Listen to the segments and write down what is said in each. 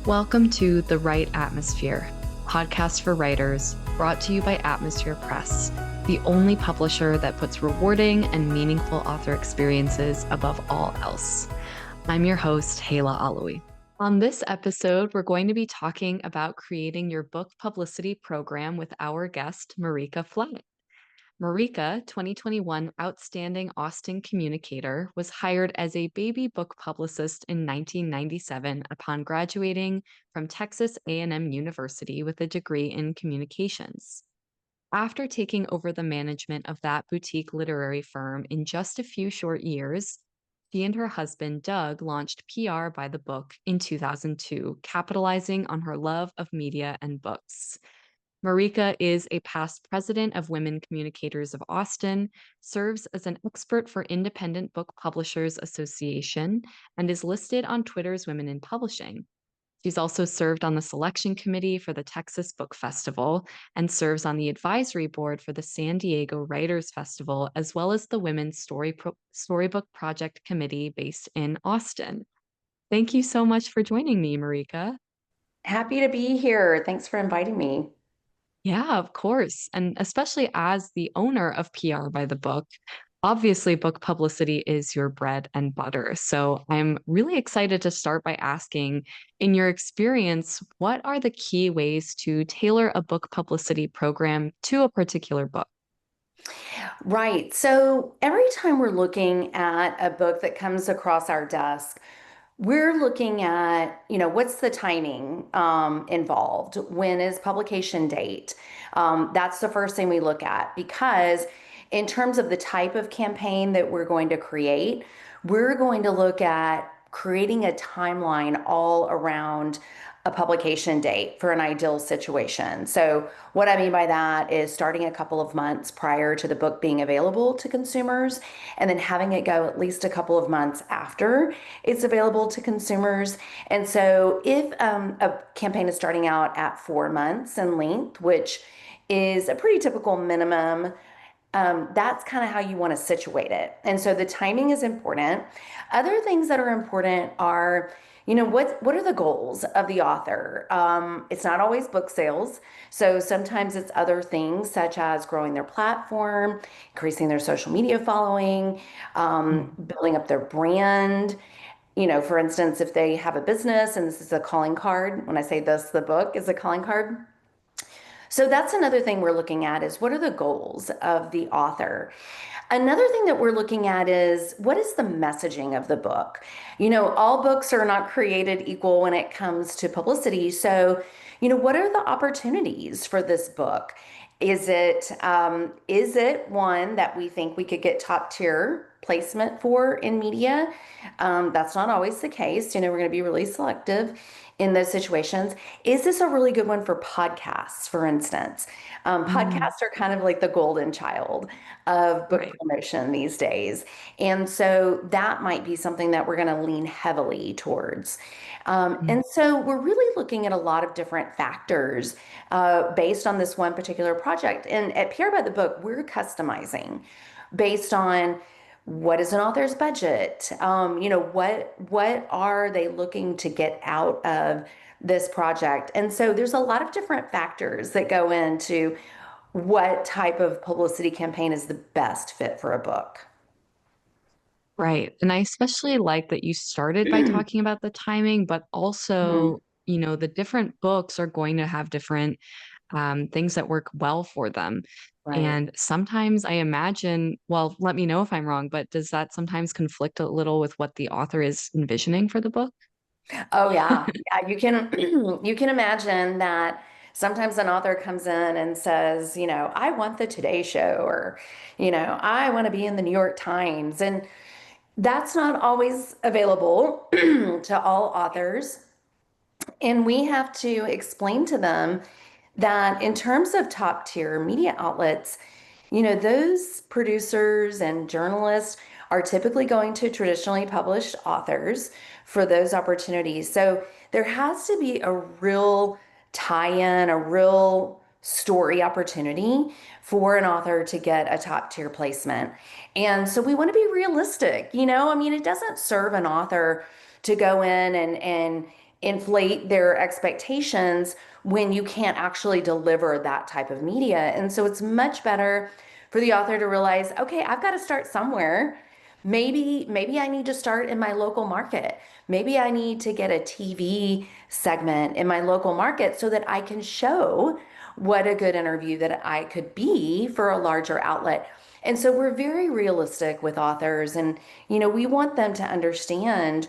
Welcome to The Right Atmosphere, podcast for writers, brought to you by Atmosphere Press, the only publisher that puts rewarding and meaningful author experiences above all else. I'm your host, Hayla Alawi. On this episode, we're going to be talking about creating your book publicity program with our guest, Marika Flatt. Marika, 2021 Outstanding Austin Communicator, was hired as a baby book publicist in 1997 upon graduating from Texas A&M University with a degree in communications. After taking over the management of that boutique literary firm in just a few short years, she and her husband, Doug, launched PR by the Book in 2002, capitalizing on her love of media and books. Marika is a past president of Women Communicators of Austin, serves as an expert for Independent Book Publishers Association, and is listed on Twitter's Women in Publishing. She's also served on the selection committee for the Texas Book Festival and serves on the advisory board for the San Diego Writers Festival, as well as the Women's Storybook Project Committee based in Austin. Thank you so much for joining me, Marika. Happy to be here. Thanks for inviting me. Yeah, of course. And especially as the owner of PR by the Book, obviously book publicity is your bread and butter. So I'm really excited to start by asking, in your experience, what are the key ways to tailor a book publicity program to a particular book? Right. So every time we're looking at a book that comes across our desk, we're looking at, what's the timing involved? When is publication date? That's the first thing we look at because in terms of the type of campaign that we're going to create, we're going to look at creating a timeline all around a publication date for an ideal situation. So what I mean by that is starting a couple of months prior to the book being available to consumers and then having it go at least a couple of months after it's available to consumers. And so if a campaign is starting out at 4 months in length, which is a pretty typical minimum, that's kind of how you want to situate it. And so the timing is important. Other things that are important are, what are the goals of the author? It's not always book sales. So sometimes it's other things such as growing their platform, increasing their social media following, building up their brand. For instance, if they have a business and this is a calling card, when I say this, the book is a calling card. So that's another thing we're looking at is what are the goals of the author? Another thing that we're looking at is what is the messaging of the book? All books are not created equal when it comes to publicity. So, what are the opportunities for this book? Is it one that we think we could get top tier placement for in media? That's not always the case. We're going to be really selective in those situations. Is this a really good one for podcasts, for instance? Podcasts are kind of like the golden child of book promotion these days. And so that might be something that we're going to lean heavily towards. And so we're really looking at a lot of different factors based on this one particular project. And at PR by the Book, we're customizing based on what is an author's budget? What are they looking to get out of this project? And so there's a lot of different factors that go into what type of publicity campaign is the best fit for a book. Right. And I especially like that you started by talking about the timing, but Mhm. also, the different books are going to have different things that work well for them. Right. And sometimes I imagine, well, let me know if I'm wrong, but does that sometimes conflict a little with what the author is envisioning for the book? Oh yeah. Yeah, you can you can imagine that sometimes an author comes in and says, I want the Today Show or, I want to be in the New York Times. And that's not always available to all authors. And we have to explain to them that in terms of top tier media outlets, those producers and journalists are typically going to traditionally published authors for those opportunities. So there has to be a real tie-in, a real story opportunity for an author to get a top tier placement. And so we want to be realistic, it doesn't serve an author to go in inflate their expectations when you can't actually deliver that type of media. And so it's much better for the author to realize, okay, I've got to start somewhere. Maybe I need to start in my local market. Maybe I need to get a TV segment in my local market so that I can show what a good interview that I could be for a larger outlet. And so we're very realistic with authors, and we want them to understand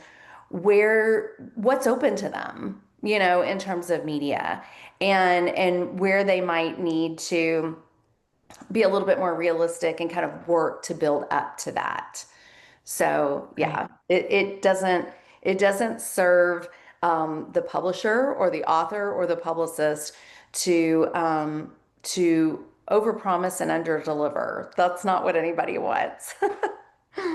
what's open to them, in terms of media, and where they might need to be a little bit more realistic and kind of work to build up to that. So Right. yeah, it doesn't serve the publisher or the author or the publicist to overpromise and underdeliver. That's not what anybody wants.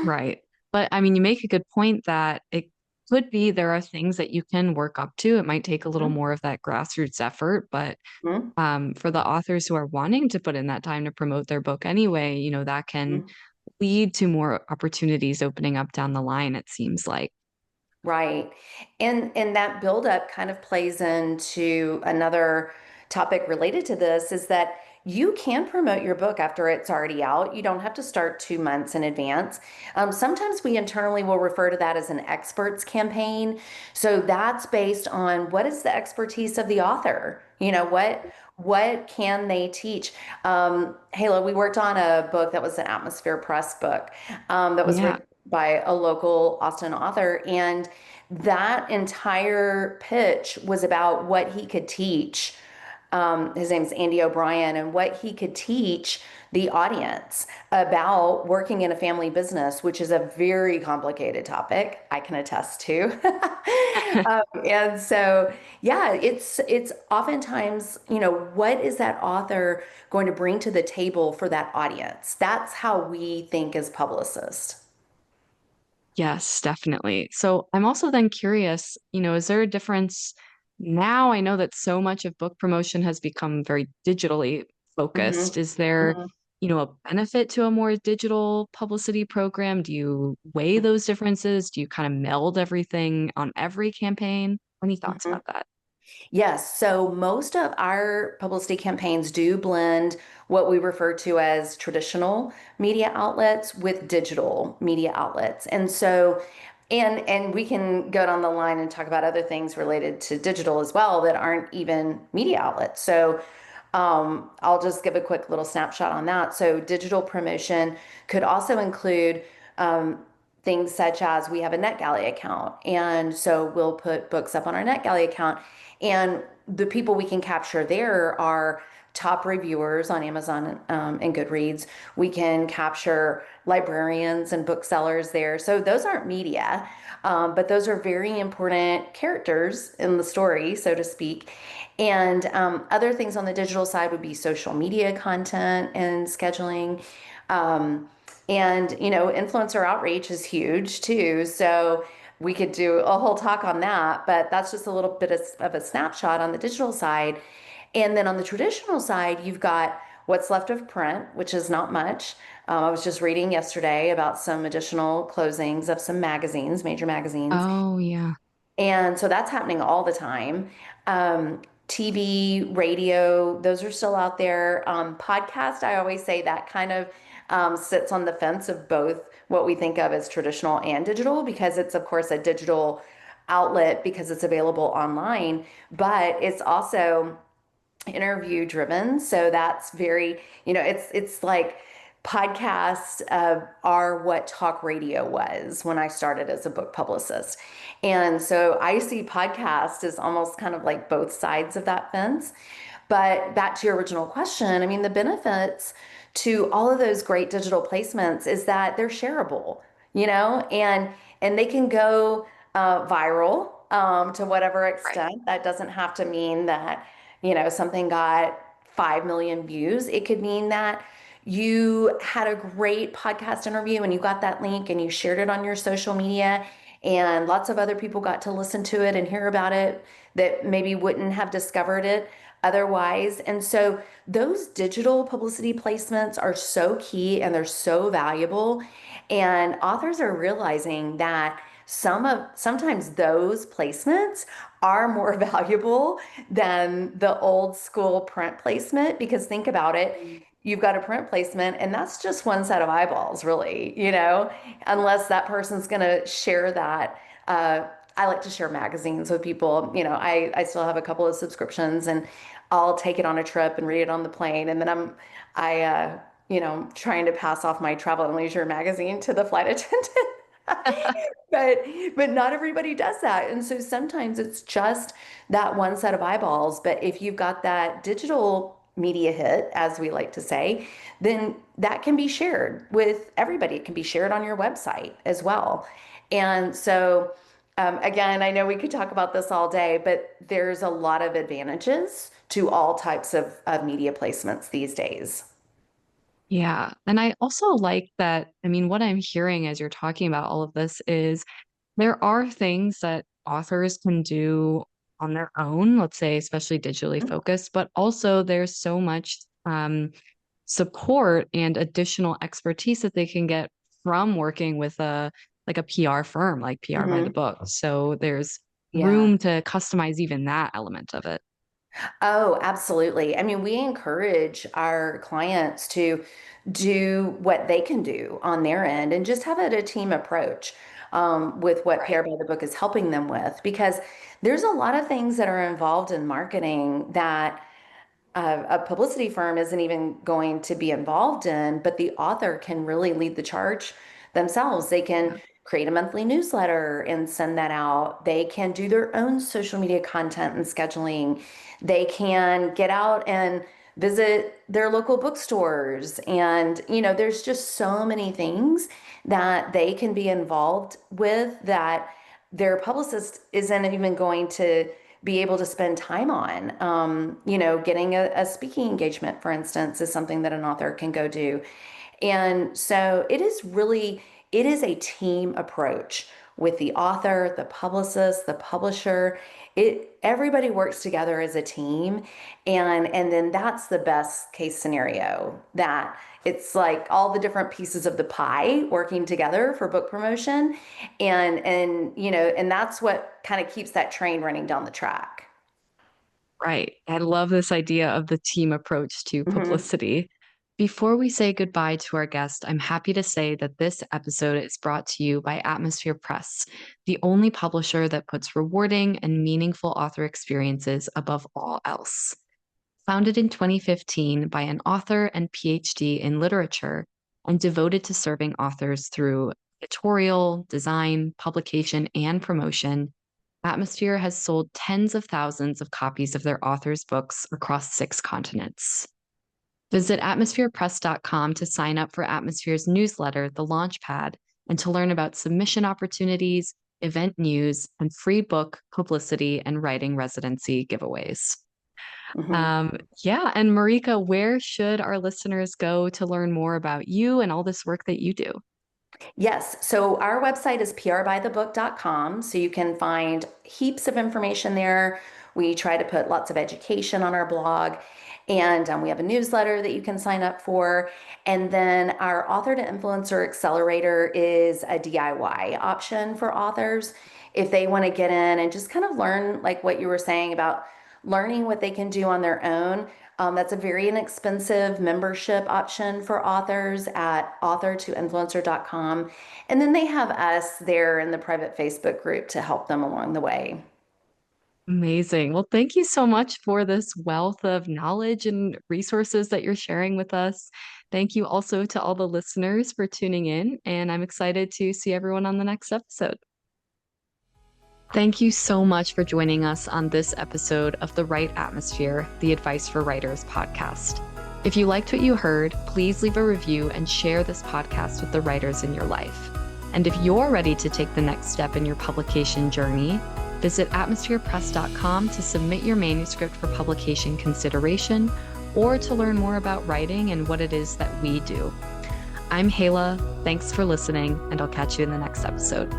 Right. But I mean, you make a good point that it could be there are things that you can work up to. It might take a little more of that grassroots effort, but Mhm. for the authors who are wanting to put in that time to promote their book anyway, that can Mhm. lead to more opportunities opening up down the line, it seems like. Right. And that buildup kind of plays into another topic related to this, is that you can promote your book after it's already out. You don't have to start 2 months in advance. Sometimes we internally will refer to that as an experts campaign. So that's based on what is the expertise of the author? What can they teach? Hayla, we worked on a book that was an Atmosphere Press book, that was Yeah. written by a local Austin author. And that entire pitch was about what he could teach. His name's Andy O'Brien, and what he could teach the audience about working in a family business, which is a very complicated topic, I can attest to. And so, yeah, it's oftentimes, what is that author going to bring to the table for that audience? That's how we think as publicists. Yes, definitely. So I'm also then curious, is there a difference now? I know that so much of book promotion has become very digitally focused. Hmm. Is there, a benefit to a more digital publicity program? Do you weigh those differences? Do you kind of meld everything on every campaign? Any thoughts Hmm. about that? Yes, so most of our publicity campaigns do blend what we refer to as traditional media outlets with digital media outlets. And we can go down the line and talk about other things related to digital as well that aren't even media outlets. So I'll just give a quick little snapshot on that. So digital promotion could also include things such as we have a NetGalley account. And so we'll put books up on our NetGalley account. And the people we can capture there are top reviewers on Amazon and Goodreads. We can capture librarians and booksellers there. So those aren't media, but those are very important characters in the story, so to speak. And other things on the digital side would be social media content and scheduling. Um, and influencer outreach is huge too. So we could do a whole talk on that, but that's just a little bit of a snapshot on the digital side. And then on the traditional side, you've got what's left of print, which is not much. I was just reading yesterday about some additional closings of some magazines, major magazines. Oh, yeah. And so that's happening all the time. TV, radio, those are still out there. Podcast, I always say that kind of sits on the fence of both what we think of as traditional and digital, because it's, of course, a digital outlet because it's available online, but it's also interview driven. So that's very, it's like podcasts are what talk radio was when I started as a book publicist. And so I see podcast as almost kind of like both sides of that fence. But back to your original question, I mean, the benefits to all of those great digital placements is that they're shareable, and they can go viral to whatever Right. extent. That doesn't have to mean that, something got 5 million views. It could mean that you had a great podcast interview and you got that link and you shared it on your social media, and lots of other people got to listen to it and hear about it that maybe wouldn't have discovered it otherwise. And so those digital publicity placements are so key and they're so valuable. And authors are realizing that sometimes those placements are more valuable than the old school print placement, because think about it, you've got a print placement and that's just one set of eyeballs, really, unless that person's going to share that. I like to share magazines with people. I still have a couple of subscriptions, and I'll take it on a trip and read it on the plane. And then trying to pass off my travel and leisure magazine to the flight attendant. But not everybody does that. And so sometimes it's just that one set of eyeballs. But if you've got that digital media hit, as we like to say, then that can be shared with everybody. It can be shared on your website as well. And so, again, I know we could talk about this all day, but there's a lot of advantages to all types of media placements these days. Yeah. And I also like that. I mean, what I'm hearing as you're talking about all of this is there are things that authors can do on their own, let's say, especially digitally focused, but also there's so much support and additional expertise that they can get from working with a PR firm like PR by the Mhm. book. So there's Yeah. room to customize even that element of it. Oh, absolutely. I mean, we encourage our clients to do what they can do on their end and just have it a team approach with what Right. PR by the Book is helping them with, because there's a lot of things that are involved in marketing that a publicity firm isn't even going to be involved in, but the author can really lead the charge themselves. They can create a monthly newsletter and send that out. They can do their own social media content and scheduling. They can get out and visit their local bookstores. And, there's just so many things that they can be involved with that their publicist isn't even going to be able to spend time on. Getting a speaking engagement, for instance, is something that an author can go do. And so it is a team approach with the author, the publicist, the publisher. Everybody works together as a team. And then that's the best case scenario, that it's like all the different pieces of the pie working together for book promotion. And that's what kind of keeps that train running down the track. Right. I love this idea of the team approach to Mhm. publicity. Before we say goodbye to our guest, I'm happy to say that this episode is brought to you by Atmosphere Press, the only publisher that puts rewarding and meaningful author experiences above all else. Founded in 2015 by an author and PhD in literature and devoted to serving authors through editorial, design, publication, and promotion, Atmosphere has sold tens of thousands of copies of their authors' books across 6 continents. Visit atmospherepress.com to sign up for Atmosphere's newsletter, The Launchpad, and to learn about submission opportunities, event news, and free book, publicity, and writing residency giveaways. Mhm. Um, yeah, and Marika, where should our listeners go to learn more about you and all this work that you do? Yes. So our website is prbythebook.com. So you can find heaps of information there. We try to put lots of education on our blog. And we have a newsletter that you can sign up for. And then our Author to Influencer Accelerator is a DIY option for authors if they want to get in and just kind of learn, like what you were saying about learning what they can do on their own. That's a very inexpensive membership option for authors at authortoinfluencer.com. And then they have us there in the private Facebook group to help them along the way. Amazing. Well, thank you so much for this wealth of knowledge and resources that you're sharing with us. Thank you also to all the listeners for tuning in, and I'm excited to see everyone on the next episode. Thank you so much for joining us on this episode of The Right Atmosphere, the Advice for Writers podcast. If you liked what you heard, please leave a review and share this podcast with the writers in your life. And if you're ready to take the next step in your publication journey, visit atmospherepress.com to submit your manuscript for publication consideration or to learn more about writing and what it is that we do. I'm Hala. Thanks for listening, and I'll catch you in the next episode.